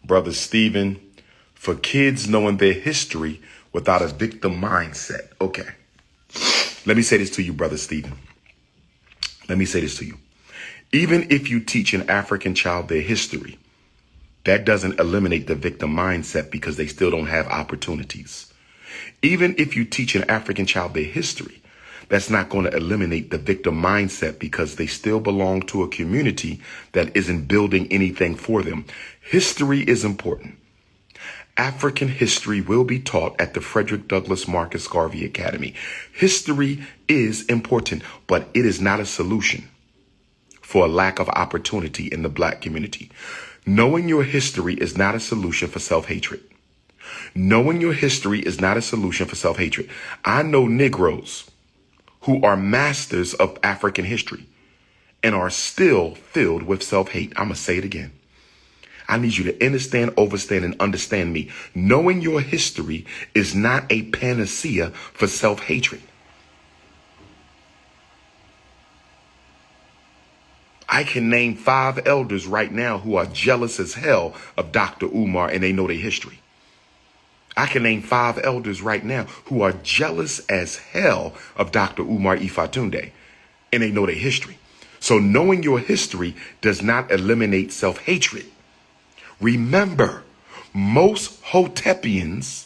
Brother Stephen, for kids knowing their history without a victim mindset. Okay. Let me say this to you, Brother Stephen. Let me say this to you. Even if you teach an African child their history, that doesn't eliminate the victim mindset because they still don't have opportunities. Even if you teach an African child their history, that's not going to eliminate the victim mindset because they still belong to a community that isn't building anything for them. History is important. African history will be taught at the Frederick Douglass Marcus Garvey Academy. History is important, but it is not a solution for a lack of opportunity in the Black community. Knowing your history is not a solution for self-hatred. Knowing your history is not a solution for self-hatred. I know Negroes who are masters of African history and are still filled with self-hate. I'm going to say it again. I need you to understand, overstand, and understand me. Knowing your history is not a panacea for self-hatred. I can name 5 elders right now who are jealous as hell of DrUMAR and they know their history. I can name 5 elders right now who are jealous as hell of DrUMAR Ifatunde and they know their history. So knowing your history does not eliminate self-hatred. Remember, most Hotepians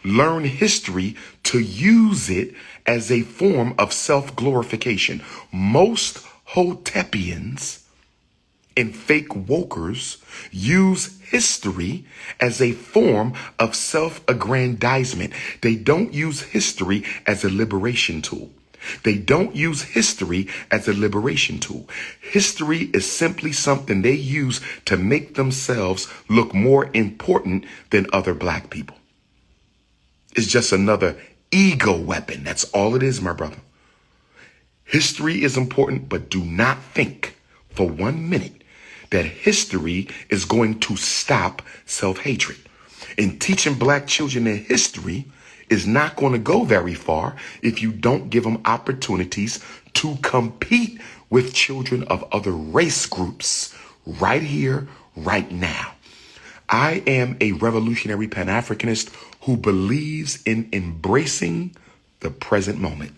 learn history to use it as a form of self-glorification. Most Hotepians and fake wokers use history as a form of self-aggrandizement. They don't use history as a liberation tool. They don't use history as a liberation tool. History is simply something they use to make themselves look more important than other Black people. It's just another ego weapon. That's all it is, my brother. History is important, but do not think for 1 minute that history is going to stop self-hatred. And teaching Black children their history is not going to go very far if you don't give them opportunities to compete with children of other race groups right here, right now. I am a revolutionary Pan-Africanist who believes in embracing the present moment.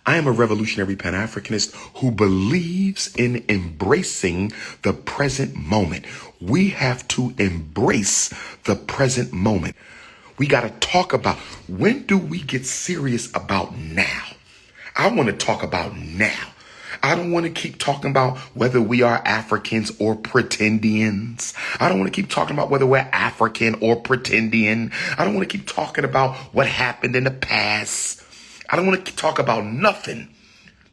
I am a revolutionary Pan-Africanist who believes in embracing the present moment. We have to embrace the present moment. We got to talk about, when do we get serious about now? I want to talk about now. I don't want to keep talking about whether we are Africans or pretendians. I don't want to keep talking about whether we're African or pretendian. I don't want to keep talking about what happened in the past. I don't want to talk about nothing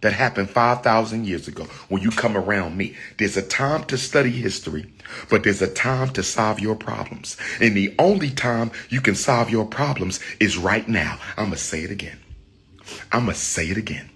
that happened 5,000 years ago when you come around me. There's a time to study history, but there's a time to solve your problems. And the only time you can solve your problems is right now. I'm going to say it again. I'm going to say it again.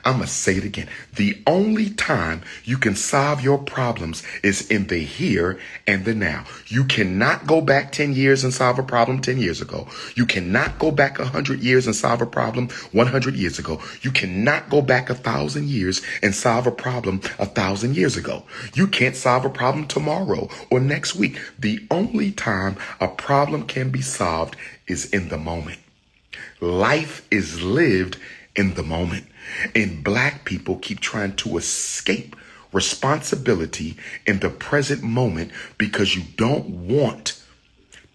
I'm going to say it again. The only time you can solve your problems is in the here and the now. You cannot go back 10 years and solve a problem 10 years ago. You cannot go back 100 years and solve a problem 100 years ago. You cannot go back 1,000 years and solve a problem 1,000 years ago. You can't solve a problem tomorrow or next week. The only time a problem can be solved is in the moment. Life is lived in the moment. And Black people keep trying to escape responsibility in the present moment because you don't want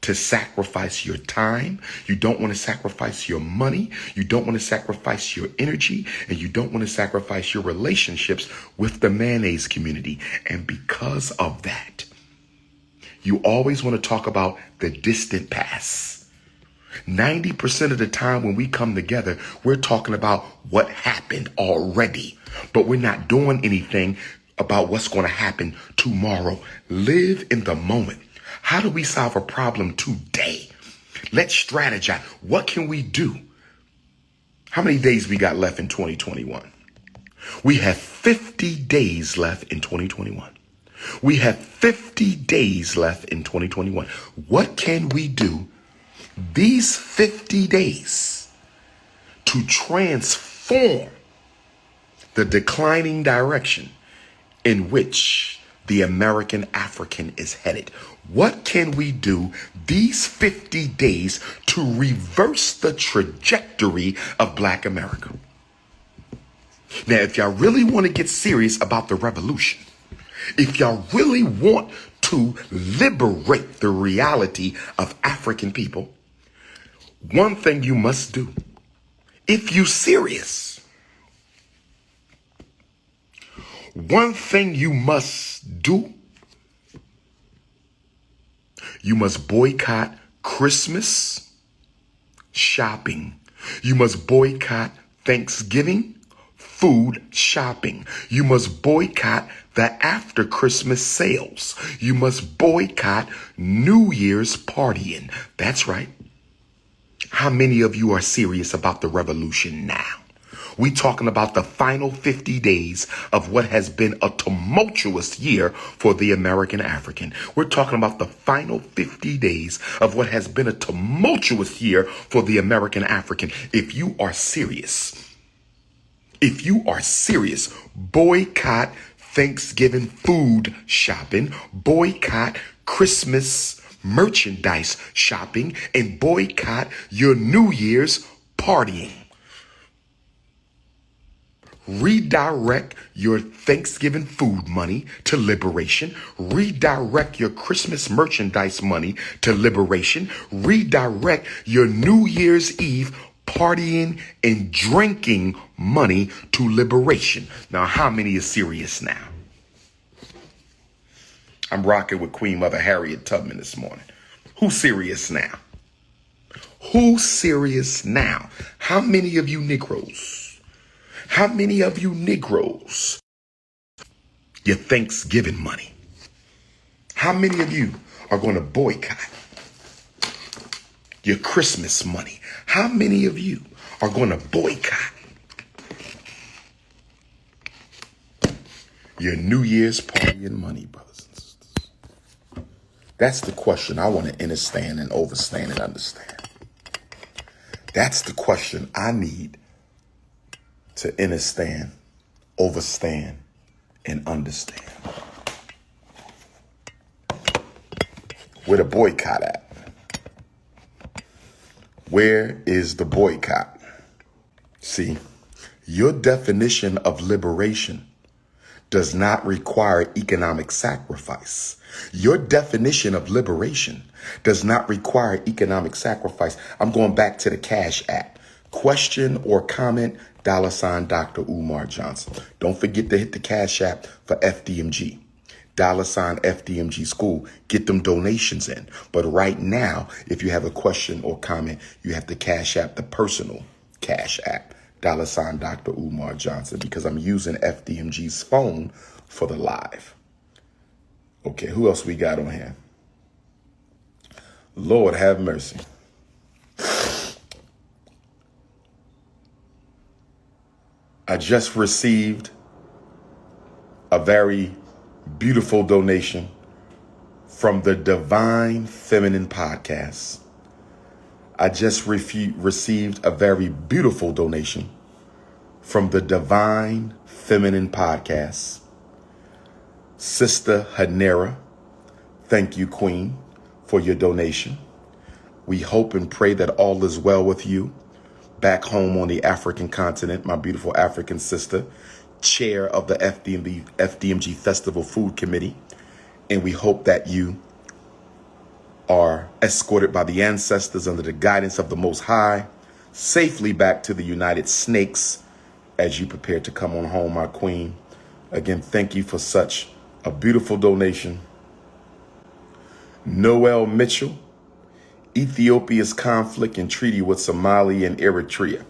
to sacrifice your time. You don't want to sacrifice your money. You don't want to sacrifice your energy. And you don't want to sacrifice your relationships with the mayonnaise community. And because of that, you always want to talk about the distant past. 90% of the time when we come together, we're talking about what happened already, but we're not doing anything about what's going to happen tomorrow. Live in the moment. How do we solve a problem today? Let's strategize. What can we do? How many days we got left in 2021? We have 50 days left in 2021. We have 50 days left in 2021. What can we do these 50 days to transform the declining direction in which the American African is headed? What can we do these 50 days to reverse the trajectory of Black America? Now, if y'all really want to get serious about the revolution, if y'all really want to liberate the reality of African people, one thing you must do, if you serious, one thing you must do, you must boycott Christmas shopping. You must boycott Thanksgiving food shopping. You must boycott the after Christmas sales. You must boycott New Year's partying. That's right. How many of you are serious about the revolution now? We talking about the final 50 days of what has been a tumultuous year for the American African. We're talking about the final 50 days of what has been a tumultuous year for the American African. If you are serious, boycott Thanksgiving food shopping, boycott Christmas merchandise shopping, and boycott your New Year's partying. Redirect your Thanksgiving food money to liberation. Redirect your Christmas merchandise money to liberation. Redirect your New Year's Eve partying and drinking money to liberation. Now, how many is serious now? I'm rocking with Queen Mother Harriet Tubman this morning. Who's serious now? Who's serious now? How many of you Negroes? How many of you Negroes, your Thanksgiving money? How many of you are going to boycott your Christmas money? How many of you are going to boycott your New Year's party and money, brothers and sisters? That's the question I want to understand and overstand and understand. That's the question I need to understand, overstand, and understand. Where the boycott at? Where is the boycott? See, your definition of liberation does not require economic sacrifice. Your definition of liberation does not require economic sacrifice. I'm going back to the Cash App. Question or comment, $ DrUmarJohnson. Don't forget to hit the Cash App for FDMG. $ FDMG School. Get them donations in. But right now, if you have a question or comment, you have to Cash App, the personal Cash App, $ DrUmarJohnson, because I'm using FDMG's phone for the live. Okay, who else we got on here? Lord have mercy. I just received a very beautiful donation from the Divine Feminine Podcast. I just received a very beautiful donation from the Divine Feminine Podcast. Sister Hanera, thank you, Queen, for your donation. We hope and pray that all is well with you back home on the African continent, my beautiful African sister, chair of the FDMG Festival Food Committee. And we hope that you are escorted by the ancestors under the guidance of the Most High, safely back to the United Snakes as you prepare to come on home, my queen. Again, thank you for such a beautiful donation. Noel Mitchell, Ethiopia's conflict and treaty with Somalia and Eritrea.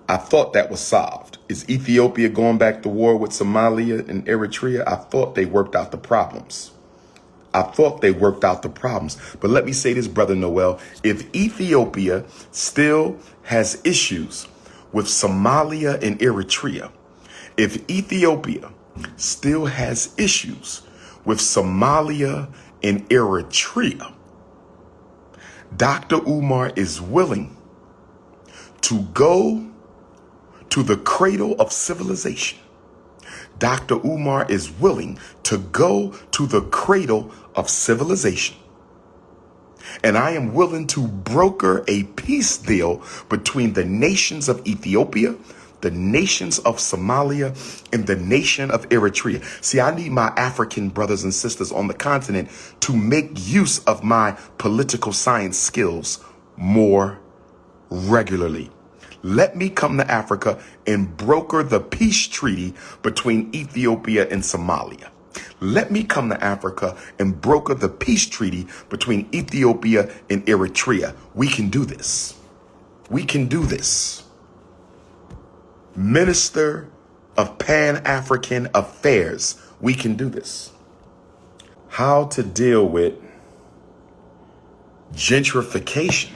I thought that was solved. Is Ethiopia going back to war with Somalia and Eritrea? I thought they worked out the problems. But let me say this, Brother Noel. If Ethiopia still has issues with Somalia and Eritrea, if Ethiopia still has issues with Somalia and Eritrea, Dr. Umar is willing to go to the cradle of civilization. Dr. Umar is willing to go to the cradle of civilization. And I am willing to broker a peace deal between the nations of Ethiopia, the nations of Somalia, and the nation of Eritrea. See, I need my African brothers and sisters on the continent to make use of my political science skills more regularly. Let me come to Africa and broker the peace treaty between Ethiopia and Somalia. Let me come to Africa and broker the peace treaty between Ethiopia and Eritrea. We can do this. We can do this. Minister of Pan-African Affairs, we can do this. How to deal with gentrification.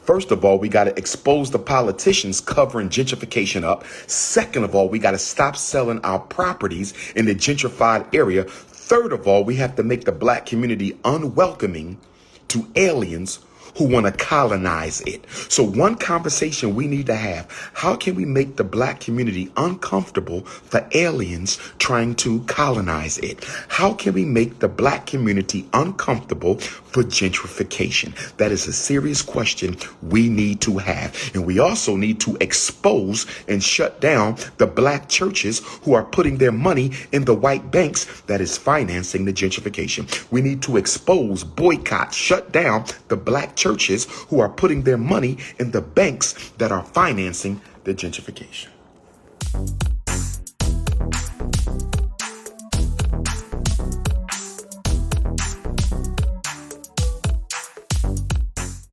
First of all, we got to expose the politicians covering gentrification up. Second of all, we got to stop selling our properties in the gentrified area. Third of all, we have to make the black community unwelcoming to aliens who want to colonize it. So one conversation we need to have, how can we make the black community uncomfortable for aliens trying to colonize it? How can we make the black community uncomfortable for gentrification? That is a serious question we need to have. And we also need to expose and shut down the black churches who are putting their money in the white banks that is financing the gentrification. We need to expose, boycott, shut down the black churches who are putting their money in the banks that are financing the gentrification.